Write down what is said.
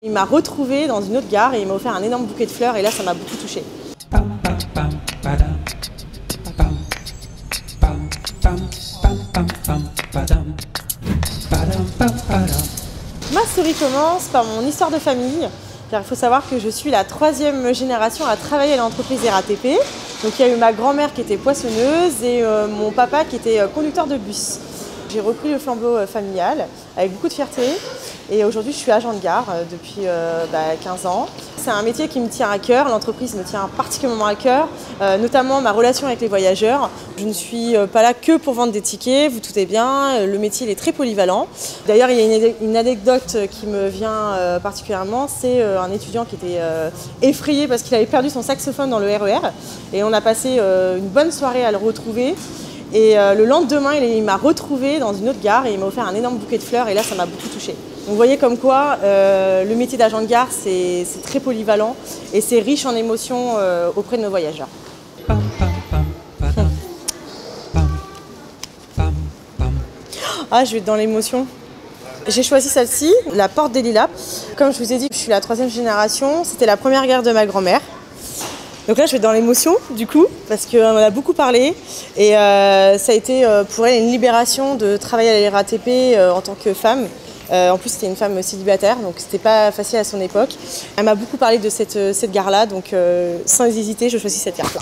Il m'a retrouvée dans une autre gare et il m'a offert un énorme bouquet de fleurs et là ça m'a beaucoup touchée. Ma story commence par mon histoire de famille, car il faut savoir que je suis la 3e génération à travailler à l'entreprise RATP. Donc il y a eu ma grand-mère qui était poissonneuse et mon papa qui était conducteur de bus. J'ai repris le flambeau familial avec beaucoup de fierté et aujourd'hui je suis agent de gare depuis 15 ans. C'est un métier qui me tient à cœur, l'entreprise me tient particulièrement à cœur, notamment ma relation avec les voyageurs. Je ne suis pas là que pour vendre des tickets, vous doutez bien, le métier il est très polyvalent. D'ailleurs il y a une anecdote qui me vient particulièrement, c'est un étudiant qui était effrayé parce qu'il avait perdu son saxophone dans le RER et on a passé une bonne soirée à le retrouver. Et le lendemain, il m'a retrouvée dans une autre gare et il m'a offert un énorme bouquet de fleurs et là, ça m'a beaucoup touchée. Donc vous voyez comme quoi le métier d'agent de gare, c'est très polyvalent et c'est riche en émotions auprès de nos voyageurs. Ah, je vais être dans l'émotion. J'ai choisi celle-ci, la Porte des Lilas. Comme je vous ai dit, je suis la 3e génération. C'était la première gare de ma grand-mère. Donc là, je vais être dans l'émotion, du coup, parce qu'on en a beaucoup parlé. Et ça a été pour elle une libération de travailler à la RATP en tant que femme. En plus, c'était une femme célibataire, donc c'était pas facile à son époque. Elle m'a beaucoup parlé de cette gare-là, donc sans hésiter, je choisis cette gare-là.